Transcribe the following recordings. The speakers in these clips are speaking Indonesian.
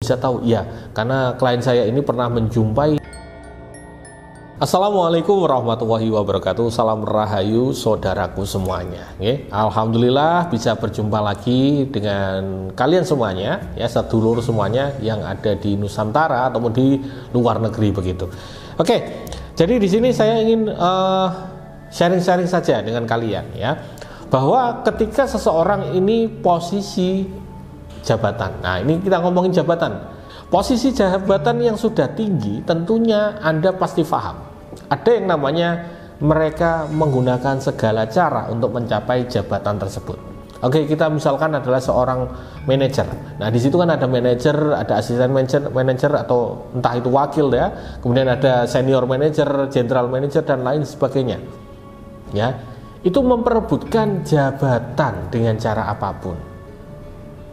bisa tahu? Ya, karena klien saya ini pernah menjumpai. Assalamualaikum warahmatullahi wabarakatuh. Salam rahayu saudaraku semuanya. Alhamdulillah bisa berjumpa lagi dengan kalian semuanya, ya, sedulur semuanya yang ada di Nusantara ataupun di luar negeri begitu. Oke, jadi di sini saya ingin sharing-sharing saja dengan kalian, ya, bahwa ketika seseorang ini posisi jabatan. Nah, ini kita ngomongin jabatan. Posisi jabatan yang sudah tinggi, tentunya Anda pasti paham. Ada yang namanya mereka menggunakan segala cara untuk mencapai jabatan tersebut. Oke, kita misalkan adalah seorang manajer. Nah, di situ kan ada manajer, ada asisten manajer atau entah itu wakil, ya. Kemudian ada senior manajer, general manager dan lain sebagainya. Ya, itu memperebutkan jabatan dengan cara apapun.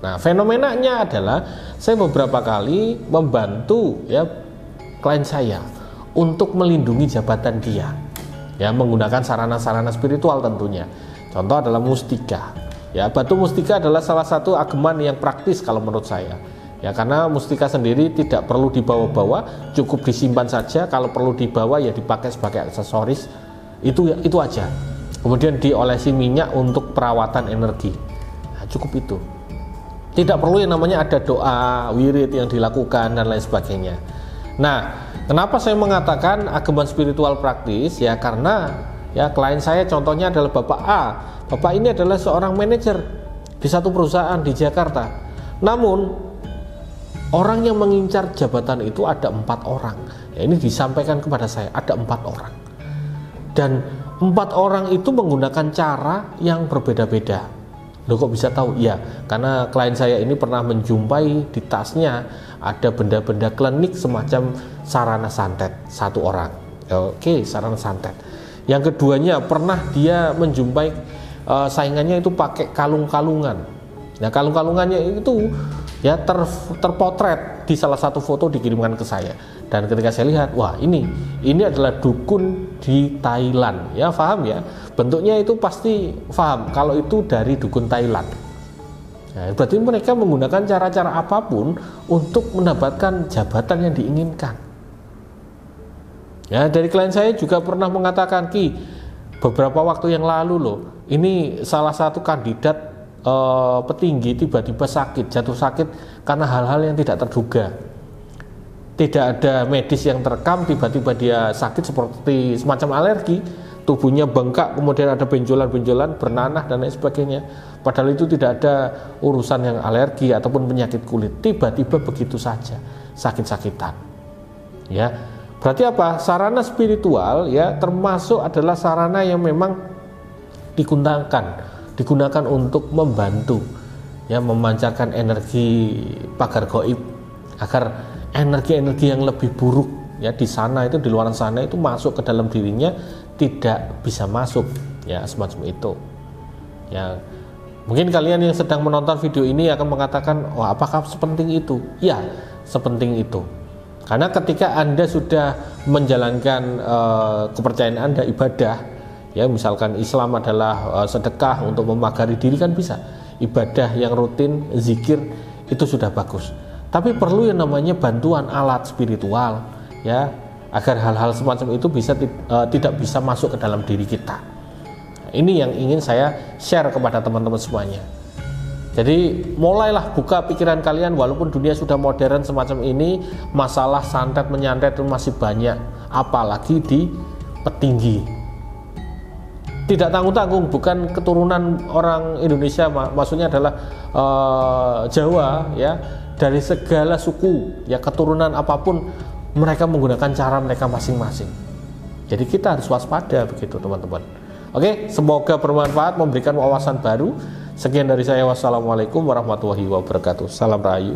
Nah, fenomenanya adalah saya beberapa kali membantu, ya, klien saya untuk melindungi jabatan dia, ya, menggunakan sarana-sarana spiritual tentunya. Contoh adalah mustika. Ya, batu mustika adalah salah satu ageman yang praktis kalau menurut saya. Ya, karena mustika sendiri tidak perlu dibawa-bawa, cukup disimpan saja. Kalau perlu dibawa ya dipakai sebagai aksesoris. Itu aja. Kemudian diolesi minyak untuk perawatan energi. Nah, cukup itu. Tidak perlu yang namanya ada doa, wirid yang dilakukan dan lain sebagainya. Nah, kenapa saya mengatakan ageman spiritual praktis? Ya, karena ya klien saya contohnya adalah Bapak A. Bapak ini adalah seorang manajer di satu perusahaan di Jakarta. Namun orang yang mengincar jabatan itu ada 4 orang. Ya, ini disampaikan kepada saya ada 4 orang. Dan 4 orang itu menggunakan cara yang berbeda-beda. Loh, kok bisa tahu? Ya, karena klien saya ini pernah menjumpai di tasnya ada benda-benda klinik semacam sarana santet, 1 orang. Oke, sarana santet. Yang keduanya pernah dia menjumpai saingannya itu pakai kalung-kalungan. Nah, kalung-kalungannya itu ya terpotret di salah satu foto dikirimkan ke saya. Dan ketika saya lihat, wah, ini adalah dukun di Thailand, ya, paham ya? Bentuknya itu pasti paham kalau itu dari dukun Thailand. Nah, berarti mereka menggunakan cara-cara apapun untuk mendapatkan jabatan yang diinginkan. Ya, dari klien saya juga pernah mengatakan, Ki, beberapa waktu yang lalu loh, ini salah satu kandidat petinggi tiba-tiba sakit, jatuh sakit karena hal-hal yang tidak terduga. Tidak ada medis yang terekam, tiba-tiba dia sakit seperti semacam alergi, tubuhnya bengkak, kemudian ada benjolan-benjolan, bernanah dan lain sebagainya. Padahal itu tidak ada urusan yang alergi ataupun penyakit kulit. Tiba-tiba begitu saja sakit-sakitan. Ya, berarti apa? Sarana spiritual, ya, termasuk adalah sarana yang memang digunakan untuk membantu, ya, memancarkan energi pagar gaib agar energi-energi yang lebih buruk, ya, di sana itu, di luar sana itu masuk ke dalam dirinya tidak bisa masuk, ya, semacam itu. Ya, mungkin kalian yang sedang menonton video ini akan mengatakan, oh, apakah sepenting itu? Ya, sepenting itu. Karena ketika Anda sudah menjalankan kepercayaan Anda, ibadah, ya, misalkan Islam adalah sedekah untuk memagari diri, kan bisa. Ibadah yang rutin, zikir, itu sudah bagus. Tapi perlu yang namanya bantuan alat spiritual, ya, agar hal-hal semacam itu tidak bisa masuk ke dalam diri kita. Ini yang ingin saya share kepada teman-teman semuanya. Jadi mulailah buka pikiran kalian, walaupun dunia sudah modern semacam ini, masalah santet menyantet itu masih banyak, apalagi di petinggi. Tidak tanggung-tanggung, bukan keturunan orang Indonesia, maksudnya adalah Jawa, ya, dari segala suku, ya, keturunan apapun, mereka menggunakan cara mereka masing-masing. Jadi kita harus waspada begitu, teman-teman. Oke, semoga bermanfaat, memberikan wawasan baru. Sekian dari saya, wassalamualaikum warahmatullahi wabarakatuh. Salam rahayu.